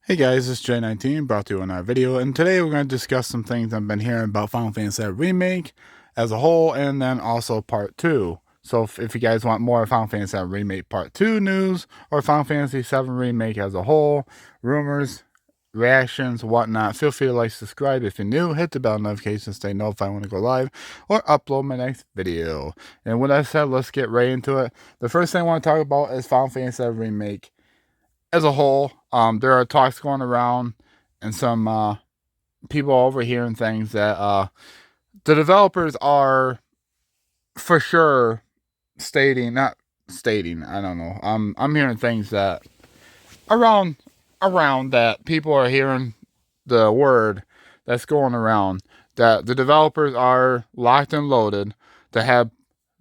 Hey guys, it's J19 brought to you another video, and today we're going to discuss some things I've been hearing about Final Fantasy VII Remake as a whole, and then also Part 2. So if you guys want more Final Fantasy VII Remake Part 2 news, or Final Fantasy VII Remake as a whole, rumors, reactions, whatnot, feel free to like, subscribe if you're new, hit the bell notification to stay notified when I go live, or upload my next video. And with that said, let's get right into it. The first thing I want to talk about is Final Fantasy VII Remake as a whole. There are talks going around and some people overhearing things that the developers are for sure not stating. I don't know. I'm hearing things that around that people are hearing the word that's going around that the developers are locked and loaded to have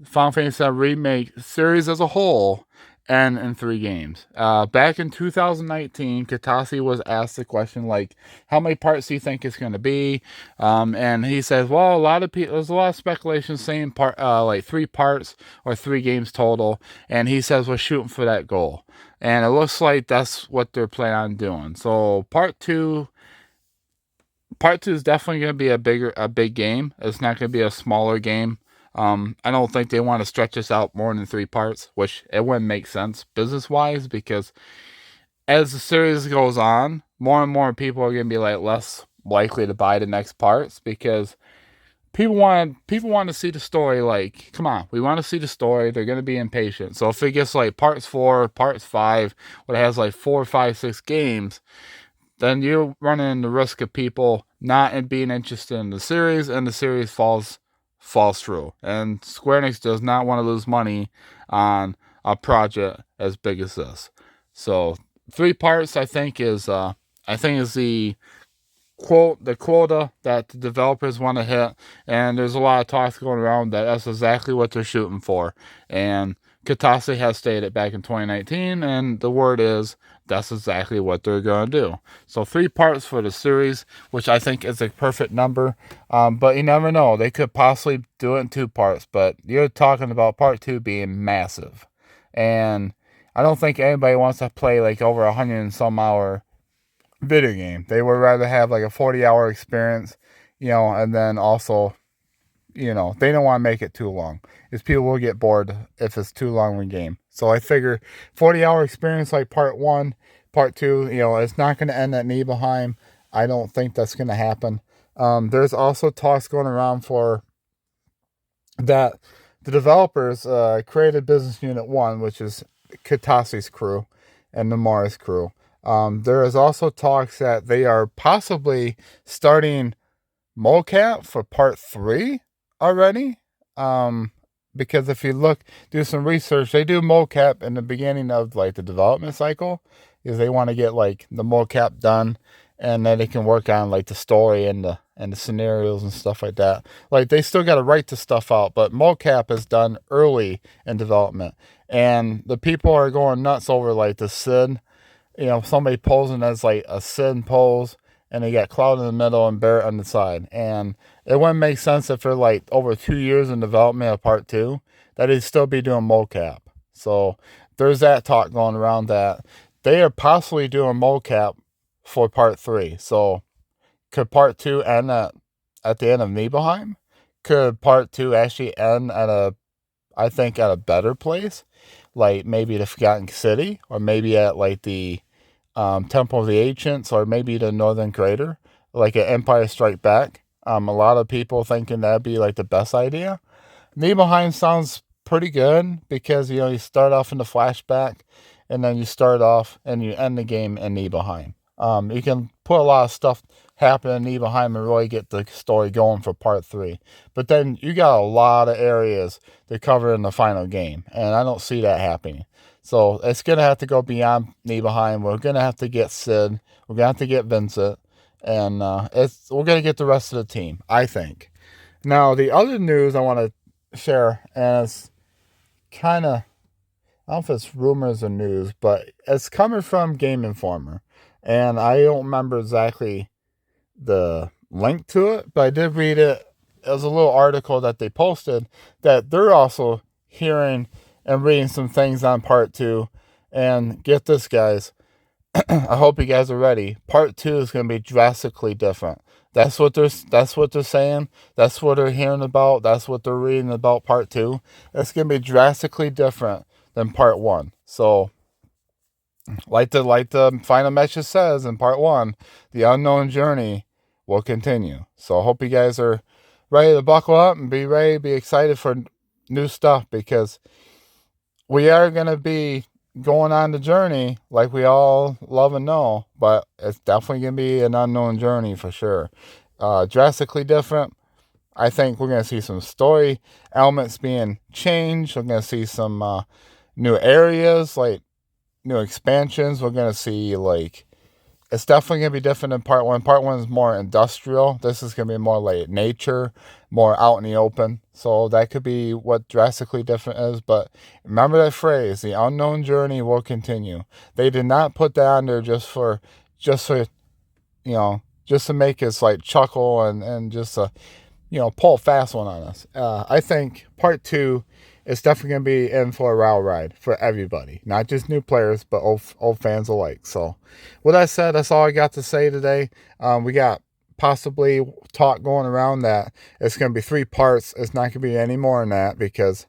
Final Fantasy VII Remake series as a whole and in 3 games. Back in 2019, Katase was asked the question, like, how many parts do you think it's going to be? And he says, well, there's a lot of speculation saying like 3 parts or 3 games total. And he says we're shooting for that goal. And it looks like that's what they're planning on doing. So part two is definitely going to be a big game. It's not going to be a smaller game. I don't think they want to stretch this out more than 3 parts, which it wouldn't make sense business-wise, because as the series goes on, more and more people are going to be like less likely to buy the next parts, because people want to see the story. Like, come on, we want to see the story. They're going to be impatient. So if it gets like parts 4, parts 5, when it has like 4, 5, 6 games, then you're running the risk of people not being interested in the series, and the series falls through. And Square Enix does not want to lose money on a project as big as this. So 3 parts, I think, is the quota that the developers want to hit, and there's a lot of talks going around that that's exactly what they're shooting for. And Katase has stated back in 2019, and the word is that's exactly what they're going to do. So 3 parts for the series, which I think is a perfect number. But you never know. They could possibly do it in 2 parts, but you're talking about part 2 being massive. And I don't think anybody wants to play like over 100 and some hour video game. They would rather have like a 40-hour experience, and then also, they don't want to make it too long, because people will get bored if it's too long of a game. So I figure 40-hour experience like part 1, part 2, it's not going to end at Nibelheim. I don't think that's going to happen. There's also talks going around for that the developers created Business Unit 1, which is Katase's crew and Nomura's crew. There is also talks that they are possibly starting mocap for part 3 already. Because if you do some research, they do mocap in the beginning of like the development cycle, because they want to get like the mocap done, and then they can work on like the story and the scenarios and stuff like that. Like, they still got to write the stuff out, but mocap is done early in development, and the people are going nuts over like the Sid. Somebody posing as like a Sid pose, and they got Cloud in the middle and Barrett on the side. And it wouldn't make sense if they're like over 2 years in development of part 2, that they'd still be doing mocap. So there's that talk going around that they are possibly doing mocap for part 3. So could part 2 end at the end of Nibelheim? Could part 2 actually end at a better place? Like maybe the Forgotten City, or maybe at like the Temple of the Ancients, or maybe the Northern Crater, like an Empire Strike Back. A lot of people thinking that'd be like the best idea. Nibelheim sounds pretty good, because you start off in the flashback, and then you start off and you end the game in Nibelheim. You can put a lot of stuff happen in Nibelheim and really get the story going for part 3. But then you got a lot of areas to cover in the final game, and I don't see that happening. So it's going to have to go beyond Nibelheim. We're going to have to get Sid. We're going to have to get Vincent. And we're going to get the rest of the team, I think. Now, the other news I want to share, and it's kind of, I don't know if it's rumors or news, but it's coming from Game Informer. And I don't remember exactly the link to it, but I did read it. It was a little article that they posted, that they're also hearing and reading some things on part 2. And get this, guys, I hope you guys are ready. Part 2 is going to be drastically different. That's what they're saying. That's what they're hearing about. That's what they're reading about part 2. It's going to be drastically different than part 1. So, like the final message says in part 1, the unknown journey will continue. So, I hope you guys are ready to buckle up and be ready, be excited for new stuff, because we are going to be going on the journey like we all love and know, but it's definitely going to be an unknown journey for sure. Drastically different. I think we're going to see some story elements being changed. We're going to see some new areas, like new expansions. We're going to see, like, it's definitely going to be different than part 1. Part 1 is more industrial. This is going to be more like nature, more out in the open. So that could be what drastically different is. But remember that phrase, the unknown journey will continue. They did not put that on there just for just to make us like chuckle and just pull a fast one on us. I think part 2 is definitely going to be in for a wild ride for everybody, not just new players, but old fans alike. So with that said, that's all I got to say today. We got possibly talk going around that it's going to be 3 parts. It's not going to be any more than that, because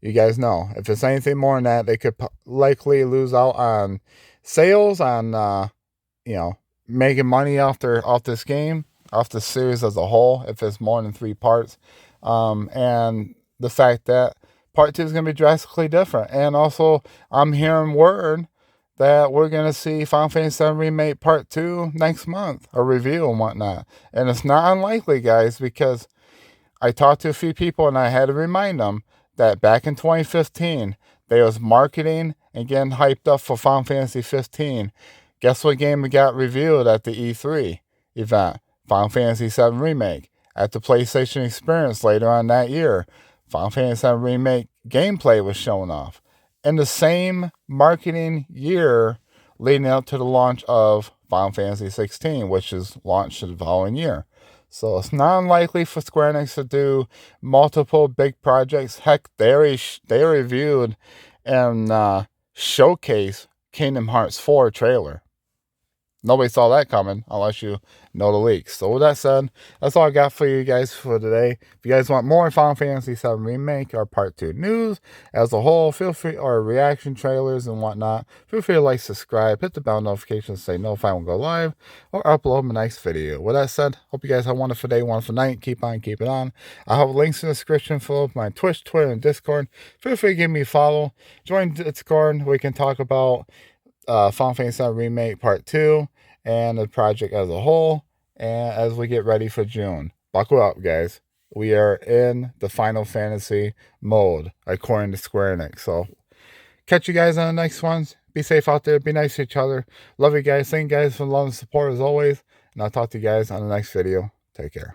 you guys know if it's anything more than that, they could likely lose out on sales, on making money off this game, off the series as a whole, if it's more than 3 parts. And the fact that part 2 is going to be drastically different. And also, I'm hearing word that we're going to see Final Fantasy VII Remake Part 2 next month, a review and whatnot. And it's not unlikely, guys, because I talked to a few people and I had to remind them that back in 2015, they was marketing and getting hyped up for Final Fantasy 15. Guess what game we got revealed at the E3 event? Final Fantasy VII Remake. At the PlayStation Experience later on that year, Final Fantasy VII Remake gameplay was shown off. In the same marketing year leading up to the launch of Final Fantasy 16, which is launched the following year. So it's not unlikely for Square Enix to do multiple big projects. Heck, they reviewed and showcased Kingdom Hearts 4 trailer. Nobody saw that coming unless you know the leaks. So with that said, that's all I got for you guys for today. If you guys want more Final Fantasy VII Remake or Part 2 news as a whole, feel free, or reaction trailers and whatnot, feel free to like, subscribe, hit the bell notification so you know if I won't go live or upload my next video. With that said, hope you guys have a wonderful day, wonderful night. Keep on keeping on. I have links in the description for my Twitch, Twitter, and Discord. Feel free to give me a follow. Join Discord. We can talk about Final Fantasy VII Remake Part 2 and the project as a whole, and as we get ready for June. Buckle up, guys. We are in the Final Fantasy mode, according to Square Enix. So, catch you guys on the next ones. Be safe out there. Be nice to each other. Love you guys. Thank you guys for the love and support as always. And I'll talk to you guys on the next video. Take care.